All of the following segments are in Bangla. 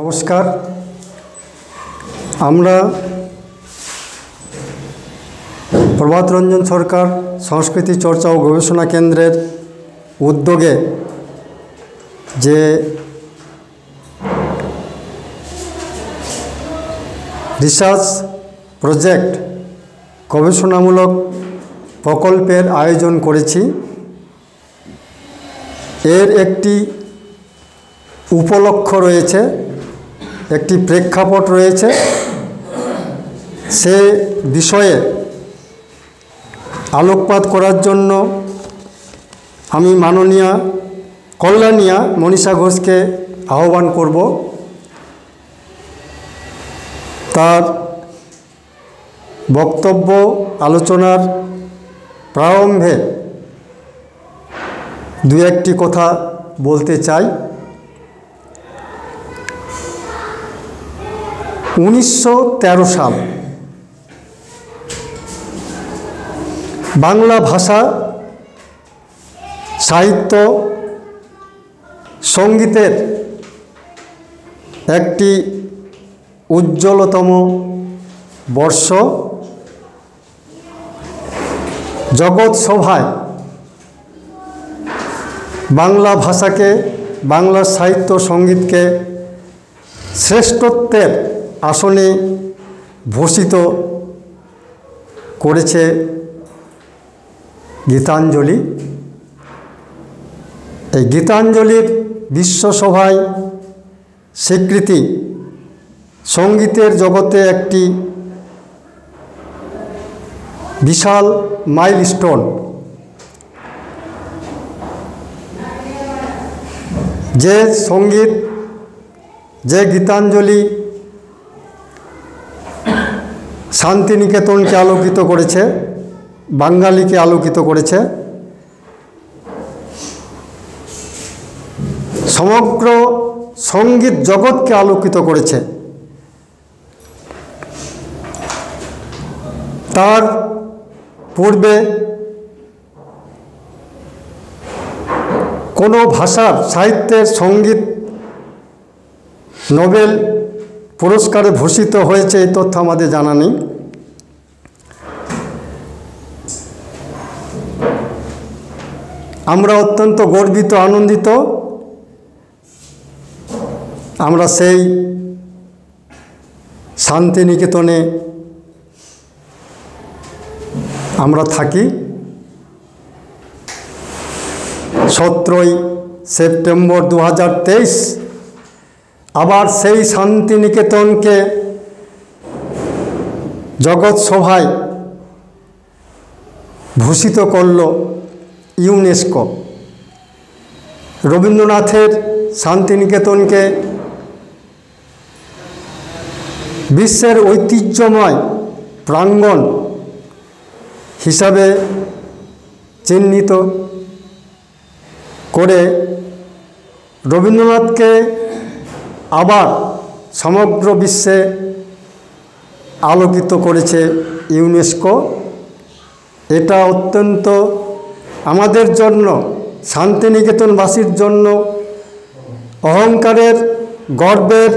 নমস্কার। আমরা প্রভাত রঞ্জন সরকার সংস্কৃতি চর্চা ও গবেষণা কেন্দ্রের উদ্যোগে যে রিসার্চ প্রজেক্ট গবেষণামূলক প্রকল্পের আয়োজন করেছি, এর একটি উপলক্ষ্য রয়েছে, একটি প্রেক্ষাপট রয়েছে। সে বিষয়ে আলোকপাত করার জন্য আমি মাননীয়া কল্যাণিয়া মনীষা ঘোষকে আহ্বান করব। তার বক্তব্য আলোচনার প্রারম্ভে দু একটি কথা বলতে চাই। 1913 সাল বাংলা ভাষা, সাহিত্য, সঙ্গীতের একটি উজ্জ্বলতম বর্ষ। জগৎ সভায় বাংলা ভাষাকে, বাংলা সাহিত্য সঙ্গীতকে শ্রেষ্ঠত্বের আসনে ভূষিত করেছে গীতাঞ্জলি। এই গীতাঞ্জলির বিশ্বসভায় স্বীকৃতি সঙ্গীতের জগতে একটি বিশাল মাইলস্টোন। যে সঙ্গীত, যে গীতাঞ্জলি শান্তিনিকেতনকে আলোকিত করেছে, বাঙালিকে আলোকিত করেছে, সমগ্র সঙ্গীত জগৎকে আলোকিত করেছে, তার পূর্বে কোনো ভাষার সাহিত্যের সঙ্গীত নোবেল পুরস্কারে ভূষিত হয়েছে এই তথ্য আমাদের জানা নেই। আমরা অত্যন্ত গর্বিত, আনন্দিত। আমরা সেই শান্তিনিকেতনে আমরা থাকি। 17ই সেপ্টেম্বর 2023 আবার সেই শান্তিনিকেতনকে জগৎ সভায় ভূষিত করল ইউনেস্কো। রবীন্দ্রনাথের শান্তিনিকেতনকে বিশ্বের ঐতিহ্যময় প্রাঙ্গণ হিসাবে চিহ্নিত করে রবীন্দ্রনাথকে আবার সমগ্র বিশ্বে আলোকিত করেছে ইউনেস্কো। এটা অত্যন্ত আমাদের জন্য, শান্তিনিকেতনবাসীর জন্য অহংকারের, গর্বের,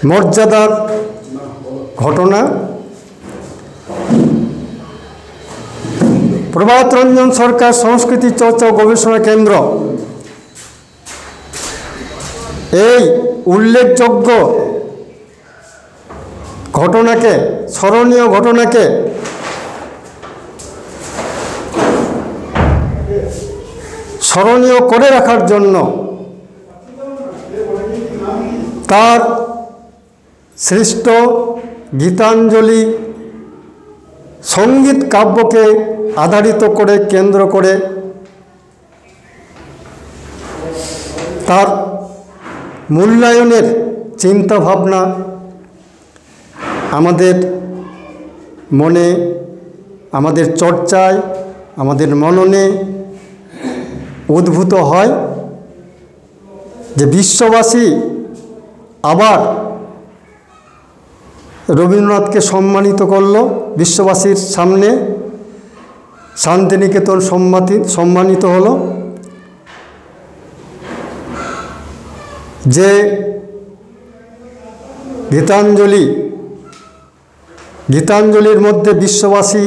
মর্যাদার ঘটনা। প্রভাত রঞ্জন সরকার সংস্কৃতি চর্চা ও গবেষণা কেন্দ্র এই উল্লেখযোগ্য ঘটনাকে, স্মরণীয় ঘটনাকে স্মরণীয় করে রাখার জন্য তার সৃষ্ট গীতাঞ্জলি সঙ্গীত কাব্যকে আধারিত করে, কেন্দ্র করে তার মূল্যায়নের চিন্তাভাবনা আমাদের মনে, আমাদের চর্চায়, আমাদের মননে উদ্ভূত হয়। যে বিশ্ববাসী আবার রবীন্দ্রনাথকে সম্মানিত করল, বিশ্ববাসীর সামনে শান্তিনিকেতন সম্মানিত হলো। যে গীতাঞ্জলির মধ্যে বিশ্ববাসী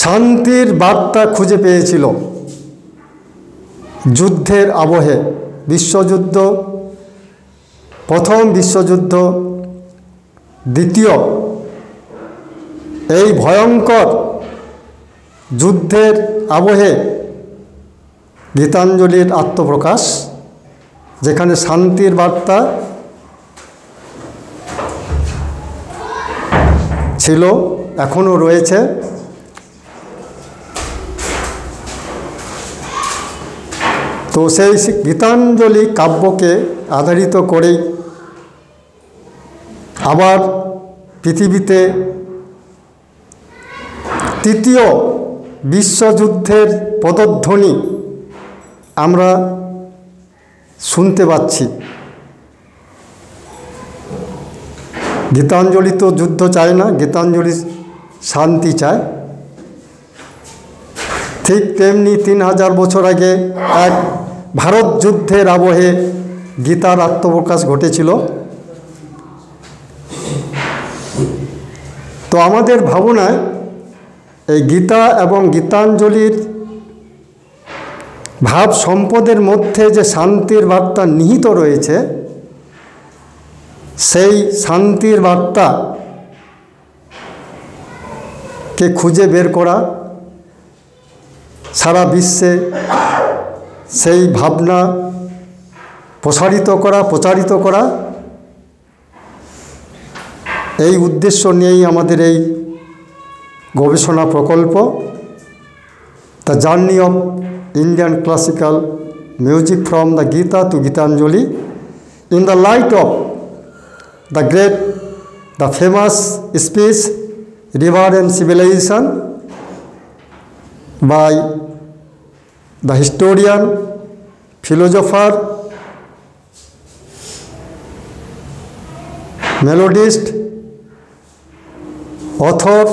শান্তির বার্তা খুঁজে পেয়েছিল। যুদ্ধের আবহে, বিশ্বযুদ্ধ, প্রথম বিশ্বযুদ্ধ, দ্বিতীয়, এই ভয়ঙ্কর যুদ্ধের আবহে গীতাঞ্জলির আত্মপ্রকাশ, যেখানে শান্তির বার্তা ছিল, এখনও রয়েছে। তো সেই গীতাঞ্জলি কাব্যকে আধারিত করেই আবার পৃথিবীতে তৃতীয় বিশ্বযুদ্ধের পদধ্বনি আমরা শুনতে পাচ্ছি। গীতাঞ্জলি তো যুদ্ধ চায় না, গীতাঞ্জলি শান্তি চায়। ঠিক তেমনি 3000 বছর আগে এক ভারত যুদ্ধের আবহে গীতার আত্মপ্রকাশ ঘটেছিল। তো আমাদের ভাবনায় এই গীতা এবং গীতাঞ্জলির ভাব সম্পদের মধ্যে যে শান্তির বার্তা নিহিত রয়েছে, সেই শান্তির বার্তাকে খুঁজে বের করা, সারা বিশ্বে সেই ভাবনা প্রচারিত করা, এই উদ্দেশ্য নিয়েই আমাদের এই গবেষণা প্রকল্প, the journey of Indian classical music from the Gita to Gitanjali in the light of the famous speech River and Civilization by the historian, philosopher, melodist, author,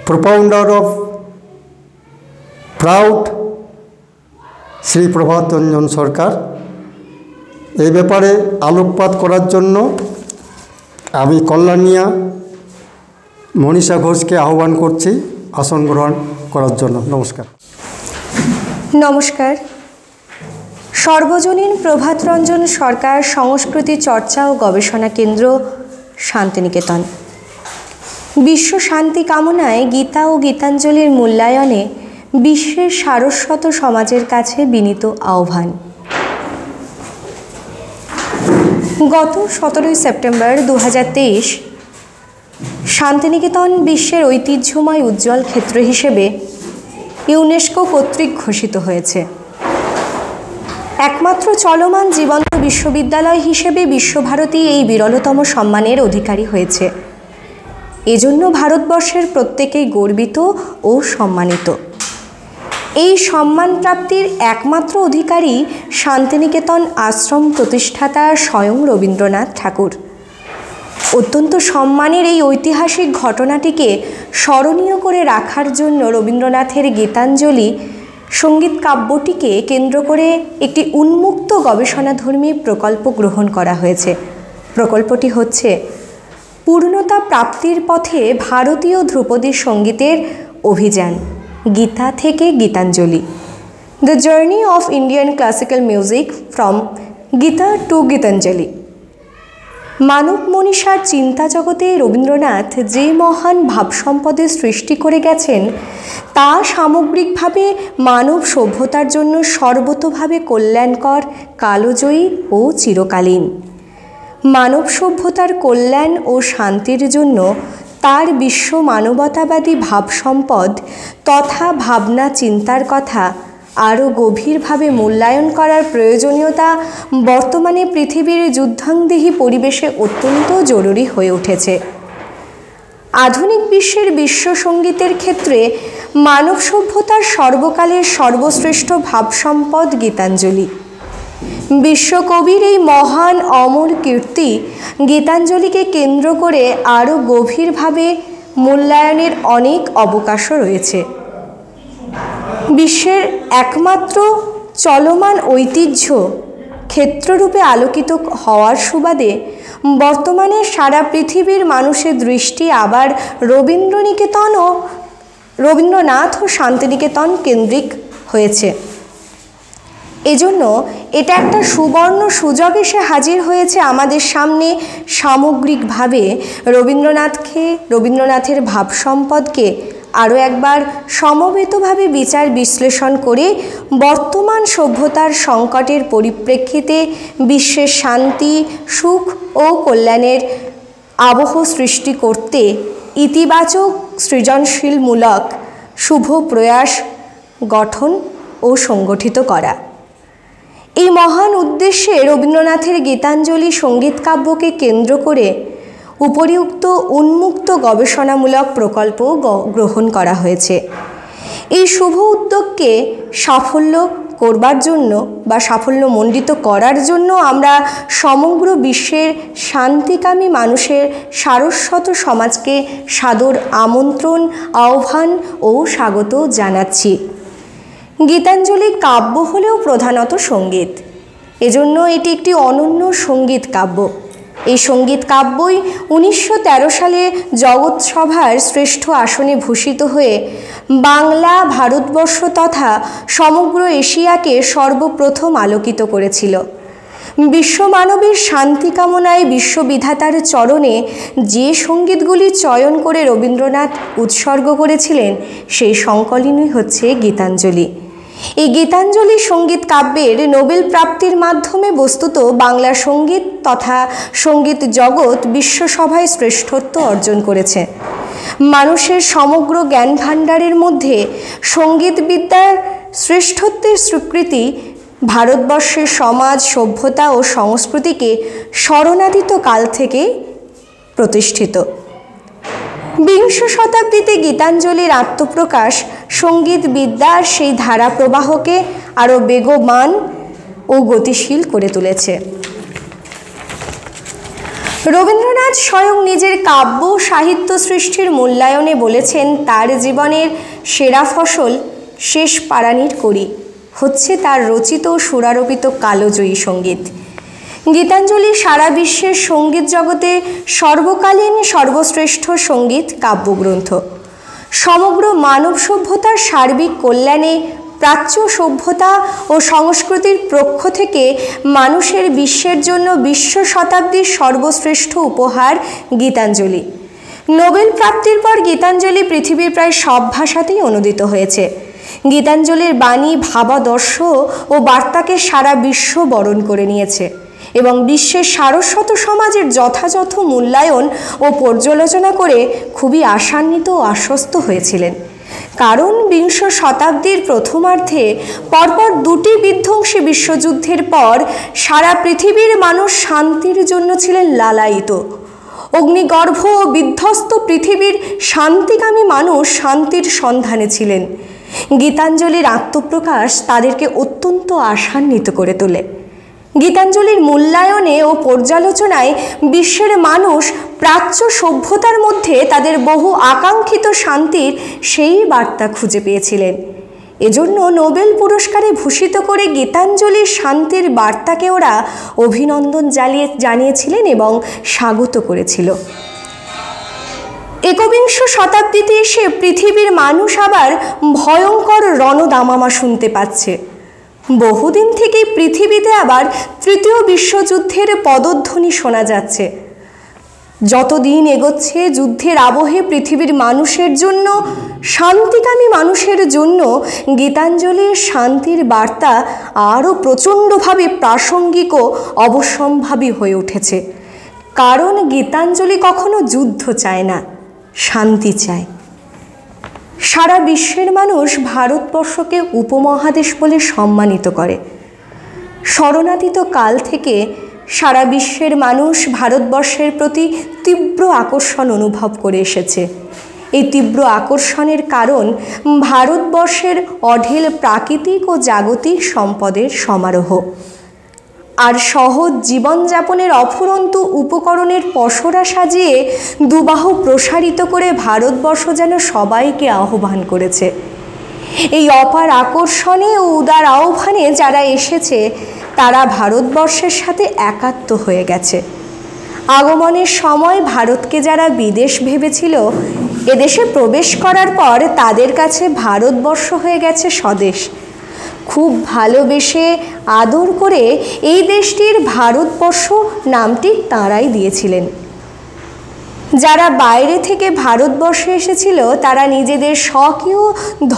propounder of proud Shri Prabhat Ranjan Sarkar. এই ব্যাপারে আলোকপাত করার জন্য আমি কল্যাণিয়া মনীষা ঘোষকে আহ্বান করছি আসন গ্রহণ করার জন্য। নমস্কার। নমস্কার। সর্বজনীন প্রভাত রঞ্জন সরকার সংস্কৃতি চর্চা ও গবেষণা কেন্দ্র, শান্তিনিকেতন। বিশ্ব শান্তি কামনায় গীতা ও গীতাঞ্জলির মূল্যায়নে বিশ্বের সারস্বত সমাজের কাছে বিনীত আহ্বান। গত 17 সেপ্টেম্বর 2023 শান্তিনিকেতন বিশ্বের ঐতিহ্যময় উজ্জ্বল ক্ষেত্র হিসেবে ইউনেস্কো কর্তৃক ঘোষিত হয়েছে। একমাত্র চলমান জীবন্ত বিশ্ববিদ্যালয় হিসেবে বিশ্বভারতী এই বিরলতম সম্মানের অধিকারী হয়েছে। এজন্য ভারতবর্ষের প্রত্যেকেই গর্বিত ও সম্মানিত। এই সম্মান প্রাপ্তির একমাত্র অধিকারী শান্তিনিকেতন আশ্রম প্রতিষ্ঠাতা স্বয়ং রবীন্দ্রনাথ ঠাকুর। অত্যন্ত সম্মানের এই ঐতিহাসিক ঘটনাটিকে স্মরণীয় করে রাখার জন্য রবীন্দ্রনাথের গীতাঞ্জলি সঙ্গীত কাব্যটিকে কেন্দ্র করে একটি উন্মুক্ত গবেষণাধর্মী প্রকল্প গ্রহণ করা হয়েছে। প্রকল্পটি হচ্ছে পূর্ণতা প্রাপ্তির পথে ভারতীয় ধ্রুপদী সঙ্গীতের অভিযান, গীতা থেকে Gitanjali, the journey of Indian classical music from Gita to Gitanjali. মানব মনীষার চিন্তা জগতে রবীন্দ্রনাথ যে মহান ভাবসম্পদের সৃষ্টি করে গেছেন, তা সামগ্রিকভাবে মানব সভ্যতার জন্য সর্বতোভাবে কল্যাণকর, কালজয়ী ও চিরকালীন। মানব সভ্যতার কল্যাণ ও শান্তির জন্য তার বিশ্ব মানবতাবাদী ভাবসম্পদ তথা ভাবনা চিন্তার কথা আরও গভীরভাবে মূল্যায়ন করার প্রয়োজনীয়তা বর্তমানে পৃথিবীর যুদ্ধাংদেহী পরিবেশে অত্যন্ত জরুরি হয়ে উঠেছে। আধুনিক বিশ্বের বিশ্বসঙ্গীতের ক্ষেত্রে মানব সভ্যতার সর্বকালের সর্বশ্রেষ্ঠ ভাবসম্পদ গীতাঞ্জলি। বিশ্বকবির এই মহান অমর কীর্তি গীতাঞ্জলিকে কেন্দ্র করে আরও গভীরভাবে মূল্যায়নের অনেক অবকাশও রয়েছে। বিশ্বের একমাত্র চলমান ঐতিহ্য ক্ষেত্ররূপে আলোকিত হওয়ার সুবাদে বর্তমানে সারা পৃথিবীর মানুষের দৃষ্টি আবার রবীন্দ্রনাথ ও শান্তিনিকেতন কেন্দ্রিক হয়েছে। এজন্য এটা একটা সুবর্ণ সুযোগ এসে হাজির হয়েছে আমাদের সামনে সামগ্রিকভাবে রবীন্দ্রনাথের ভাবসম্পদকে আরও একবার সমবেতভাবে বিচার বিশ্লেষণ করে বর্তমান সভ্যতার সংকটের পরিপ্রেক্ষিতে বিশ্বের শান্তি, সুখ ও কল্যাণের আবহ সৃষ্টি করতে ইতিবাচক সৃজনশীলমূলক শুভ প্রয়াস গঠন ও সংগঠিত করা। এই মহান উদ্দেশ্যে রবীন্দ্রনাথের গীতাঞ্জলি সঙ্গীত কাব্যকে কেন্দ্র করে উপরিউক্ত উন্মুক্ত গবেষণামূলক প্রকল্প গ্রহণ করা হয়েছে। এই শুভ উদ্যোগকে সাফল্য করবার জন্য বা সাফল্যমণ্ডিত করার জন্য আমরা সমগ্র বিশ্বের শান্তিকামী মানুষের সারস্বত সমাজকে সাদর আমন্ত্রণ, আহ্বান ও স্বাগত জানাচ্ছি। গীতাঞ্জলি কাব্য হলেও প্রধানত সঙ্গীত, এজন্য এটি একটি অনন্য সঙ্গীত কাব্য। এই সঙ্গীত কাব্যই 1913 সালে জগৎসভার শ্রেষ্ঠ আসনে ভূষিত হয়ে বাংলা, ভারতবর্ষ তথা সমগ্র এশিয়াকে সর্বপ্রথম আলোকিত করেছিল। বিশ্বমানবের শান্তি কামনায় বিশ্ববিধাতার চরণে যে সঙ্গীতগুলি চয়ন করে রবীন্দ্রনাথ উৎসর্গ করেছিলেন সেই সংকলনই হচ্ছে গীতাঞ্জলি। এই গীতাঞ্জলি সঙ্গীত কাব্যের নোবেল প্রাপ্তির মাধ্যমে বস্তুত বাংলা সঙ্গীত তথা সঙ্গীত জগৎ বিশ্বসভায় শ্রেষ্ঠত্ব অর্জন করেছে। মানুষের সমগ্র জ্ঞান ভাণ্ডারের মধ্যে সঙ্গীতবিদ্যার শ্রেষ্ঠত্বের স্বীকৃতি ভারতবর্ষের সমাজ, সভ্যতা ও সংস্কৃতিকে স্মরণাতীত কাল থেকে প্রতিষ্ঠিত। বিংশ শতাব্দীতে গীতাঞ্জলির আত্মপ্রকাশ সঙ্গীত বিদ্যার সেই ধারা প্রবাহকে আরও বেগবান ও গতিশীল করে তুলেছে। রবীন্দ্রনাথ স্বয়ং নিজের কাব্য সাহিত্য সৃষ্টির মূল্যায়নে বলেছেন, তার জীবনের সেরা ফসল শেষ পারানির করি হচ্ছে তার রচিত ও সুরারোপিত কালজয়ী সঙ্গীত। গীতাঞ্জলি সারা বিশ্বের সঙ্গীত জগতে সর্বকালীন সর্বশ্রেষ্ঠ সঙ্গীত কাব্যগ্রন্থ। সমগ্র মানব সভ্যতার সার্বিক কল্যাণে প্রাচ্য সভ্যতা ও সংস্কৃতির পক্ষ থেকে মানুষের বিশ্বের জন্য বিশ্ব শতাব্দীর সর্বশ্রেষ্ঠ উপহার গীতাঞ্জলি। নোবেল প্রাপ্তির পর গীতাঞ্জলি পৃথিবীর প্রায় সব ভাষাতেই অনুদিত হয়েছে। গীতাঞ্জলির বাণী, ভাবাদর্শ ও বার্তাকে সারা বিশ্ব বরণ করে নিয়েছে এবং বিশ্বের সারস্বত সমাজের যথাযথ মূল্যায়ন ও পর্যালোচনা করে খুবই আশান্বিত ও আশ্বস্ত হয়েছিলেন। কারণ বিংশ শতাব্দীর প্রথমার্ধে পরপর দুটি বিধ্বংসী বিশ্বযুদ্ধের পর সারা পৃথিবীর মানুষ শান্তির জন্য ছিলেন লালায়িত। অগ্নিগর্ভ ও বিধ্বস্ত পৃথিবীর শান্তিকামী মানুষ শান্তির সন্ধানে ছিলেন। গীতাঞ্জলির আত্মপ্রকাশ তাদেরকে অত্যন্ত আশান্বিত করে তোলে। গীতাঞ্জলির মূল্যায়নে ও পর্যালোচনায় বিশ্বের মানুষ প্রাচ্য সভ্যতার মধ্যে তাদের বহু আকাঙ্ক্ষিত শান্তির সেই বার্তা খুঁজে পেয়েছিলেন। এজন্য নোবেল পুরস্কারে ভূষিত করে গীতাঞ্জলির শান্তির বার্তাকে ওরা অভিনন্দন জানিয়েছিলেন এবং স্বাগত করেছিল। একবিংশ শতাব্দীতে এসে পৃথিবীর মানুষ আবার ভয়ঙ্কর রণদামামা শুনতে পাচ্ছে। বহুদিন থেকেই পৃথিবীতে আবার তৃতীয় বিশ্বযুদ্ধের পদধ্বনি শোনা যাচ্ছে। যতদিন এগোচ্ছে যুদ্ধের আবহে পৃথিবীর মানুষের জন্য, শান্তিকামী মানুষের জন্য গীতাঞ্জলির শান্তির বার্তা আরও প্রচণ্ডভাবে প্রাসঙ্গিক ও অবশ্যম্ভাবী হয়ে উঠেছে। কারণ গীতাঞ্জলি কখনো যুদ্ধ চায় না, শান্তি চায়। সারা বিশ্বের মানুষ ভারতবর্ষকে উপমহাদেশ বলে সম্মানিত করে। শরণাতীত কাল থেকে সারা বিশ্বের মানুষ ভারতবর্ষের প্রতি তীব্র আকর্ষণ অনুভব করে এসেছে। এই তীব্র আকর্ষণের কারণ ভারতবর্ষের অঢেল প্রাকৃতিক ও জাগতিক সম্পদের সমারোহ আর সহজ জীবনযাপনের অফুরন্ত উপকরণের পসরা সাজিয়ে দুবাহু প্রসারিত করে ভারতবর্ষ যেন সবাইকে আহ্বান করেছে। এই অপার আকর্ষণে ও উদার আহ্বানে যারা এসেছে তারা ভারতবর্ষের সাথে একাত্ম হয়ে গেছে। আগমনের সময় ভারতকে যারা বিদেশ ভেবেছিল, এদেশে প্রবেশ করার পর তাদের কাছে ভারতবর্ষ হয়ে গেছে স্বদেশ। খুব ভালোবেসে আদর করে এই দেশটির ভারতবর্ষ নামটি তাঁরাই দিয়েছিলেন। যারা বাইরে থেকে ভারতবর্ষে এসেছিল তারা নিজেদের স্বকীয়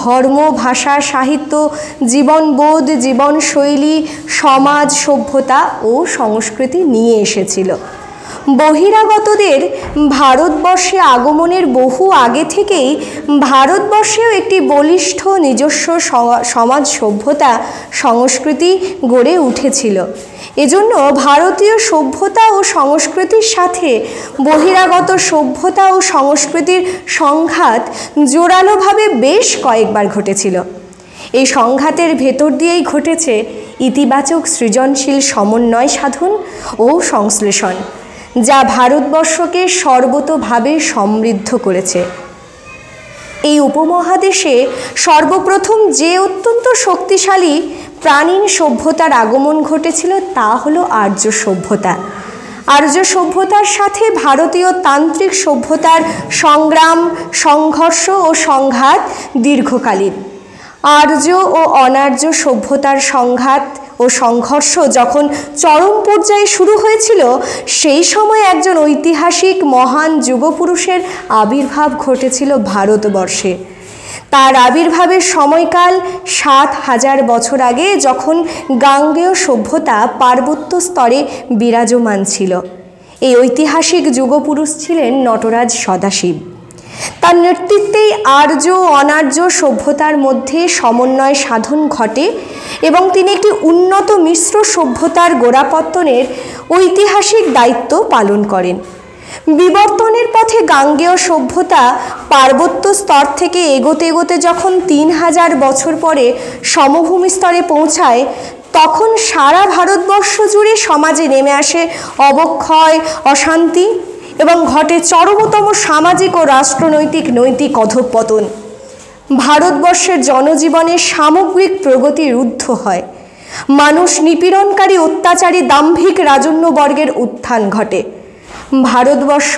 ধর্ম, ভাষা, সাহিত্য, জীবনবোধ, জীবনশৈলী, সমাজ, সভ্যতা ও সংস্কৃতি নিয়ে এসেছিল। বহিরাগতদের ভারতবর্ষে আগমনের বহু আগে থেকেই ভারতবর্ষেও একটি বলিষ্ঠ নিজস্ব সমাজ, সভ্যতা, সংস্কৃতি গড়ে উঠেছিল। এজন্য ভারতীয় সভ্যতা ও সংস্কৃতির সাথে বহিরাগত সভ্যতা ও সংস্কৃতির সংঘাত জোরালোভাবে বেশ কয়েকবার ঘটেছিল। এই সংঘাতের ভেতর দিয়েই ঘটেছে ইতিবাচক সৃজনশীল সমন্বয় সাধন ও সংশ্লেষণ, যা ভারতবর্ষকে সর্বতোভাবে সমৃদ্ধ করেছে। এই উপমহাদেশে সর্বপ্রথম যে অত্যন্ত শক্তিশালী প্রাণীন সভ্যতার আগমন ঘটেছিল তা হলো আর্য সভ্যতা। আর্য সভ্যতার সাথে ভারতীয় তান্ত্রিক সভ্যতার সংগ্রাম, সংঘর্ষ ও সংঘাত দীর্ঘকালীন। আর্য ও অনার্য সভ্যতার সংঘাত ও সংঘর্ষ যখন চরম পর্যায়ে শুরু হয়েছিল, সেই সময় একজন ঐতিহাসিক মহান যুগপুরুষের আবির্ভাব ঘটেছিল ভারতবর্ষে। তার আবির্ভাবের সময়কাল ৭,০০০ বছর আগে, যখন গাঙ্গেয় সভ্যতা পার্বত্য স্তরে বিরাজমান ছিল। এই ঐতিহাসিক যুগপুরুষ ছিলেন নটরাজ সদাশিব। তার নেতৃত্বেই আর্য অনার্য সভ্যতার মধ্যে সমন্বয় সাধন ঘটে এবং তিনি একটি উন্নত মিশ্র সভ্যতার গোড়াপত্তনের ঐতিহাসিক দায়িত্ব পালন করেন। বিবর্তনের পথে গাঙ্গেয় সভ্যতা পার্বত্য স্তর থেকে এগোতে এগোতে যখন ৩,০০০ বছর পরে সমভূমি স্তরে পৌঁছায়, তখন সারা ভারতবর্ষ জুড়ে সমাজে নেমে আসে অবক্ষয়, অশান্তি এবং ঘটে চরমতম সামাজিক ও নৈতিক অধঃপতন। ভারতবর্ষের জনজীবনের সামগ্রিক প্রগতি রুদ্ধ হয়। মানুষ নিপীড়নকারী, অত্যাচারী, দাম্ভিক রাজন্যবর্গের উত্থান ঘটে। ভারতবর্ষ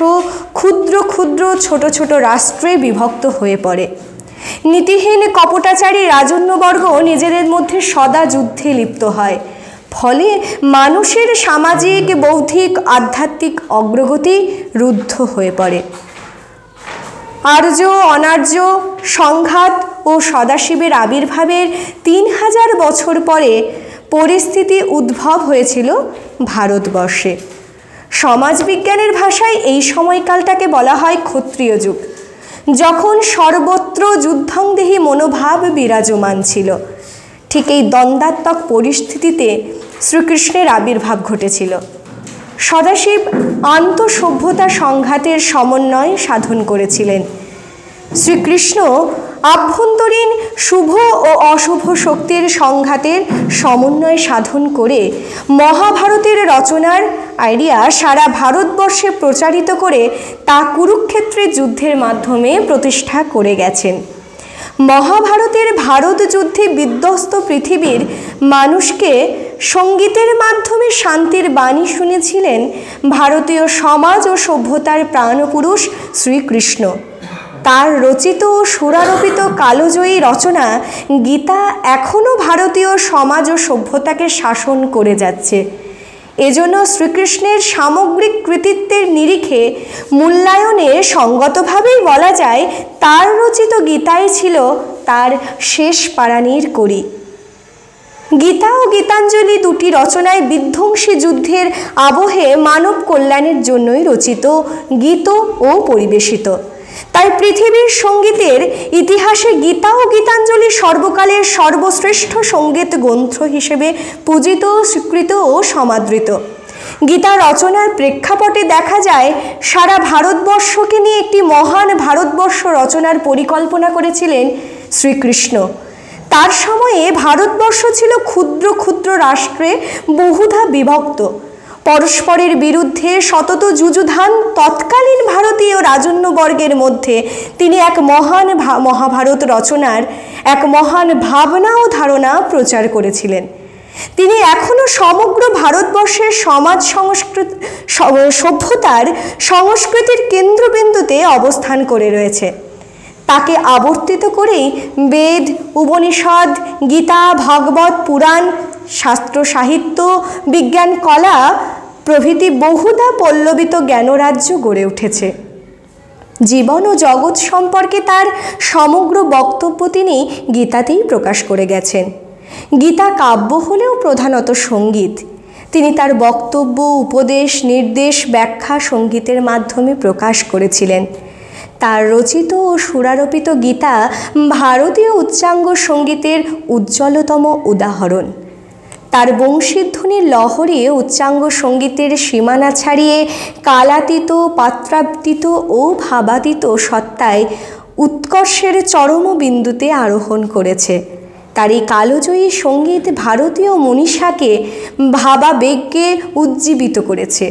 ক্ষুদ্র ক্ষুদ্র ছোট ছোট রাষ্ট্রে বিভক্ত হয়ে পড়ে। নীতিহীন কপটাচারী রাজন্যবর্গ নিজেদের মধ্যে সদা যুদ্ধে লিপ্ত হয়। ফলে মানুষের সামাজিক, বৌদ্ধিক, আধ্যাত্মিক অগ্রগতি রুদ্ধ হয়ে পড়ে। আর্য অনার্য সংঘাত ও সদাশিবের আবির্ভাবের ৩,০০০ বছর পরে পরিস্থিতি উদ্ভব হয়েছিল ভারতবর্ষে। সমাজবিজ্ঞানের ভাষায় এই সময়কালটাকে বলা হয় ক্ষত্রিয় যুগ, যখন সর্বত্র যুদ্ধংদেহী মনোভাব বিরাজমান ছিল। ঠিক এই দ্বন্দ্বাত্মক পরিস্থিতিতে শ্রীকৃষ্ণের আবির্ভাব ঘটেছিল। সদাশিব আন্তঃসভ্যতা সংঘাতের সমন্বয় সাধন করেছিলেন। শ্রীকৃষ্ণ আভ্যন্তরীণ শুভ ও অশুভ শক্তির সংঘাতের সমন্বয় সাধন করে মহাভারতের রচনার আইডিয়া সারা ভারতবর্ষে প্রচারিত করে তা কুরুক্ষেত্রের যুদ্ধের মাধ্যমে প্রতিষ্ঠা করে গেছেন। মহাভারতের ভারত যুদ্ধে বিধ্বস্ত পৃথিবীর মানুষকে সঙ্গীতের মাধ্যমে শান্তির বাণী শুনেছিলেন ভারতীয় সমাজ ও সভ্যতার প্রাণপুরুষ শ্রীকৃষ্ণ। তার রচিত ও সুরারোপিত কালজয়ী রচনা গীতা এখনও ভারতীয় সমাজ ও সভ্যতাকে শাসন করে যাচ্ছে। এজন্য শ্রীকৃষ্ণের সামগ্রিক কৃতিত্বের নিরিখে মূল্যায়নে সঙ্গতভাবেই বলা যায় তার রচিত গীতাই ছিল তার শেষ পারানির কড়ি। গীতা ও গীতাঞ্জলি দুটি রচনায় বিধ্বংসী যুদ্ধের আবহে মানব কল্যাণের জন্যই রচিত, গীত ও পরিবেশিত। তাই পৃথিবীর সঙ্গীতের ইতিহাসে গীতা ও গীতাঞ্জলি সর্বকালের সর্বশ্রেষ্ঠ সঙ্গীত গ্রন্থ হিসেবে পূজিত, স্বীকৃত ও সমাদৃত। গীতা রচনার প্রেক্ষাপটে দেখা যায় সারা ভারতবর্ষকে নিয়ে একটি মহান ভারতবর্ষ রচনার পরিকল্পনা করেছিলেন শ্রীকৃষ্ণ। তার সময়ে ভারতবর্ষ ছিল ক্ষুদ্র ক্ষুদ্র রাষ্ট্রে বহুধা বিভক্ত। পরস্পরের বিরুদ্ধে সতত যুযুধান তৎকালীন ভারতীয় রাজন্যবর্গের মধ্যে তিনি এক মহান মহাভারত রচনার এক মহান ভাবনা ও ধারণা প্রচার করেছিলেন। তিনি এখনো সমগ্র ভারতবর্ষের সমাজ সভ্যতার সংস্কৃতির কেন্দ্রবিন্দুতে অবস্থান করে রয়েছে। তাকে আবর্তিত করেই বেদ, উপনিষদ, গীতা, ভাগবত, পুরাণ, শাস্ত্র, সাহিত্য, বিজ্ঞান, কলা প্রভৃতি বহুধা পল্লবিত জ্ঞানরাজ্য গড়ে উঠেছে। জীবন ও জগৎ সম্পর্কে তার সমগ্র বক্তব্য তিনি গীতাতেই প্রকাশ করে গেছেন। গীতা কাব্য হলেও প্রধানত সঙ্গীত। তিনি তার বক্তব্য, উপদেশ, নির্দেশ, ব্যাখ্যা সঙ্গীতের মাধ্যমে প্রকাশ করেছিলেন। তার রচিত ও সুরারোপিত গীতা ভারতীয় উচ্চাঙ্গ সঙ্গীতের উজ্জ্বলতম উদাহরণ। তার বংশীধ্বনির লহরে উচ্চাঙ্গ সঙ্গীতের সীমানা ছাড়িয়ে কালাতীত, পাত্রাতীত ও ভাবাতীত সত্তায় উৎকর্ষের চরম বিন্দুতে আরোহণ করেছে। তার এই কালজয়ী সঙ্গীত ভারতীয় মনীষাকে ভাবাবেগে উজ্জীবিত করেছে,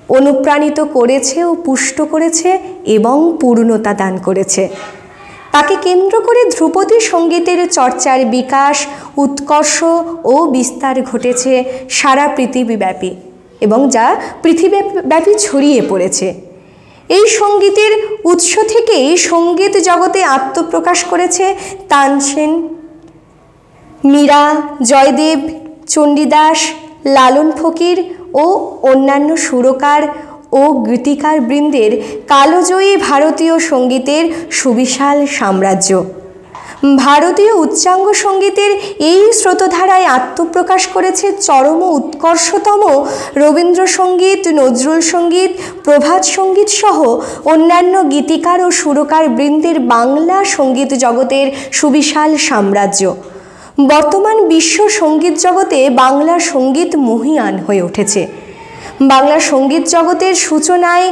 অনুপ্রাণিত করেছে ও পুষ্ট করেছে এবং পূর্ণতা দান করেছে। তাকে কেন্দ্র করে ধ্রুপদী সঙ্গীতের চর্চার বিকাশ, উৎকর্ষ ও বিস্তার ঘটেছে সারা পৃথিবীব্যাপী এবং যা পৃথিবীব্যাপী ছড়িয়ে পড়েছে। এই সঙ্গীতের উৎস থেকেই সঙ্গীত জগতে আত্মপ্রকাশ করেছে তানসেন, মীরা, জয়দেব, চণ্ডীদাস, লালন ফকির ও অন্যান্য সুরকার ও গীতিকার বৃন্দের কালজয়ী ভারতীয় সঙ্গীতের সুবিশাল সাম্রাজ্য। ভারতীয় উচ্চাঙ্গ সঙ্গীতের এই স্রোতধারায় আত্মপ্রকাশ করেছে চরম উৎকর্ষতম রবীন্দ্রসঙ্গীত, নজরুল সঙ্গীত, প্রভাত সঙ্গীত সহ অন্যান্য গীতিকার ও সুরকার বৃন্দের বাংলা সঙ্গীত জগতের সুবিশাল সাম্রাজ্য। বর্তমান বিশ্ব সঙ্গীত জগতে বাংলা সঙ্গীত মহীয়ান হয়ে উঠেছে। বাংলা সঙ্গীত জগতের সূচনায়,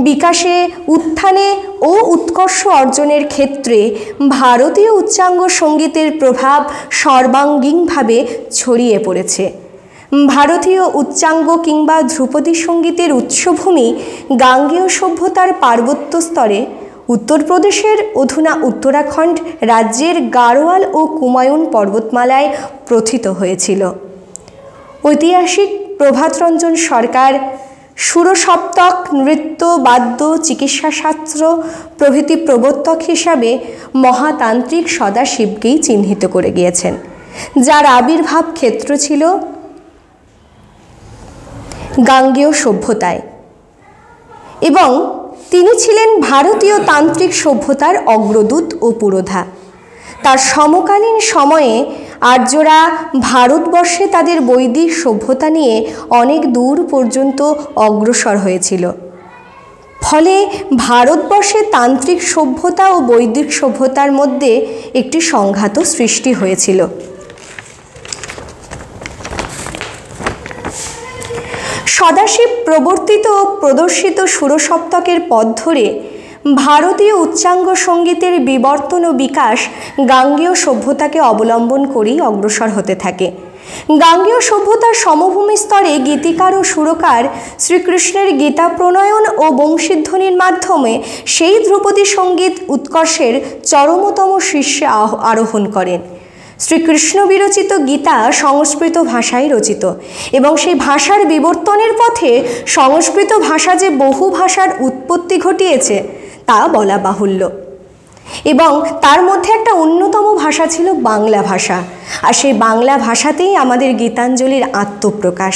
বিকাশে, উত্থানে ও উৎকর্ষ অর্জনের ক্ষেত্রে ভারতীয় উচ্চাঙ্গ সঙ্গীতের প্রভাব সর্বাঙ্গীনভাবে ছড়িয়ে পড়েছে। ভারতীয় উচ্চাঙ্গ কিংবা ধ্রুপদী সঙ্গীতের উৎসভূমি গাঙ্গেয় সভ্যতার পার্বত্য স্তরে উত্তরপ্রদেশের অধুনা উত্তরাখণ্ড রাজ্যের গাড়োয়াল ও কুমায়ুন পর্বতমালায় প্রথিত হয়েছিল। ঐতিহাসিক প্রভাতরঞ্জন সরকার সুরসপ্তক, নৃত্য, বাদ্য, চিকিৎসাশাস্ত্র প্রভৃতি প্রবর্তক হিসাবে মহাতান্ত্রিক সদাশিবকেই চিহ্নিত করে গিয়েছেন, যার আবির্ভাব ক্ষেত্র ছিল গাঙ্গেয় সভ্যতায় এবং তিনি ছিলেন ভারতীয় তান্ত্রিক সভ্যতার অগ্রদূত ও পুরোধা। তার সমকালীন সময়ে আর্যরা ভারতবর্ষে তাদের বৈদিক সভ্যতা নিয়ে অনেক দূর পর্যন্ত অগ্রসর হয়েছিল। ফলে ভারতবর্ষে তান্ত্রিক সভ্যতা ও বৈদিক সভ্যতার মধ্যে একটি সংঘাত সৃষ্টি হয়েছিল। সদাশিব প্রবর্তিত ও প্রদর্শিত সুরসপ্তকের পথ ধরে ভারতীয় উচ্চাঙ্গ সঙ্গীতের বিবর্তন ও বিকাশ গাঙ্গেয় সভ্যতাকে অবলম্বন করেই অগ্রসর হতে থাকে। গাঙ্গেয় সভ্যতার সমভূমি স্তরে গীতিকার ও সুরকার শ্রীকৃষ্ণের গীতা প্রণয়ন ও বংশীধ্বনির মাধ্যমে সেই ধ্রুপদী সঙ্গীত উৎকর্ষের চরমতম শীর্ষে আরোহণ করেন। শ্রীকৃষ্ণ বিরচিত গীতা সংস্কৃত ভাষায় রচিত এবং সেই ভাষার বিবর্তনের পথে সংস্কৃত ভাষা যে বহু ভাষার উৎপত্তি ঘটিয়েছে তা বলা বাহুল্য। এবং তার মধ্যে একটা অন্যতম ভাষা ছিল বাংলা ভাষা, আর সেই বাংলা ভাষাতেই আমাদের গীতাঞ্জলির আত্মপ্রকাশ।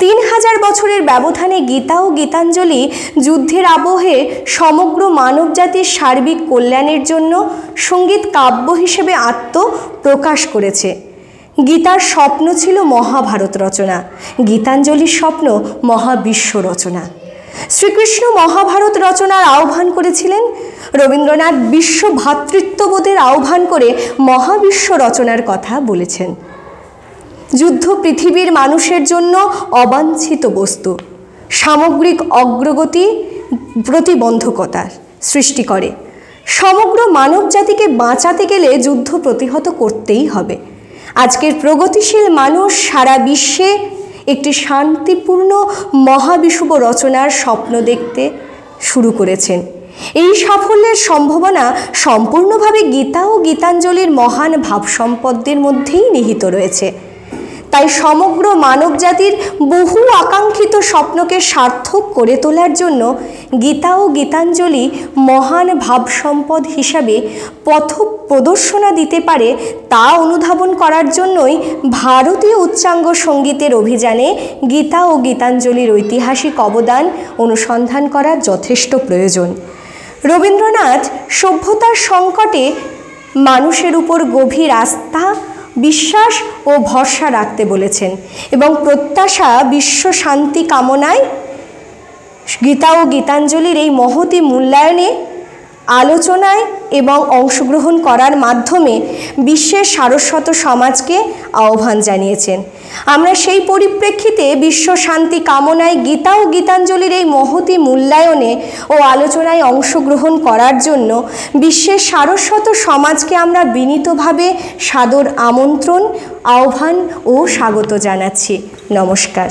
3000 বছরের ব্যবধানে গীতা ও গীতাঞ্জলি যুদ্ধের আবহে সমগ্র মানবজাতির সার্বিক কল্যাণের জন্য সঙ্গীত কাব্য হিসেবে আত্মপ্রকাশ করেছে। গীতার স্বপ্ন ছিল মহাভারত রচনা, গীতাঞ্জলির স্বপ্ন মহাবিশ্ব রচনা। শ্রীকৃষ্ণ মহাভারত রচনার আহ্বান করেছিলেন, রবীন্দ্রনাথ বিশ্ব ভ্রাতৃত্ববোধের আহ্বান করে মহাবিশ্ব রচনার কথা বলেছেন। যুদ্ধ পৃথিবীর মানুষের জন্য অবাঞ্ছিত বস্তু, সামগ্রিক অগ্রগতি প্রতিবন্ধকতার সৃষ্টি করে। সমগ্র মানব জাতিকে বাঁচাতে গেলে যুদ্ধ প্রতিহত করতেই হবে। আজকের প্রগতিশীল মানুষ সারা বিশ্বে একটি শান্তিপূর্ণ মহাবিশুভ রচনার স্বপ্ন দেখতে শুরু করেছেন। এই সাফল্যের সম্ভাবনা সম্পূর্ণভাবে গীতা ও গীতাঞ্জলির মহান ভাবসম্পদের মধ্যেই নিহিত রয়েছে। তাই সমগ্র মানবজাতির বহু আকাঙ্ক্ষিত স্বপ্নকে সার্থক করে তোলার জন্য গীতা ও গীতাঞ্জলি মহান ভাবসম্পদ হিসাবে পথ প্রদর্শনা দিতে পারে তা অনুধাবন করার জন্যই ভারতীয় উচ্চাঙ্গ সঙ্গীতের অভিযানে গীতা ও গীতাঞ্জলির ঐতিহাসিক অবদান অনুসন্ধান করার যথেষ্ট প্রয়োজন। রবীন্দ্রনাথ সভ্যতার সংকটে মানুষের উপর গভীর আস্থা, বিশ্বাস ও ভরসা রাখতে বলেছেন এবং প্রত্যাশা বিশ্ব শান্তি কামনায় গীতা ও গীতাঞ্জলির এই মহতী মূল্যায়নে আলোচনায় এবং অংশগ্রহণ করার মাধ্যমে বিশ্বের সারস্বত সমাজকে আহ্বান জানিয়েছেন। আমরা সেই পরিপ্রেক্ষিতে বিশ্ব শান্তি কামনায় গীতা ও গীতাঞ্জলির এই মহতী মূল্যায়নে ও আলোচনায় অংশগ্রহণ করার জন্য বিশ্বের সারস্বত সমাজকে আমরা বিনীতভাবে সাদর আমন্ত্রণ, আহ্বান ও স্বাগত জানাচ্ছি। নমস্কার।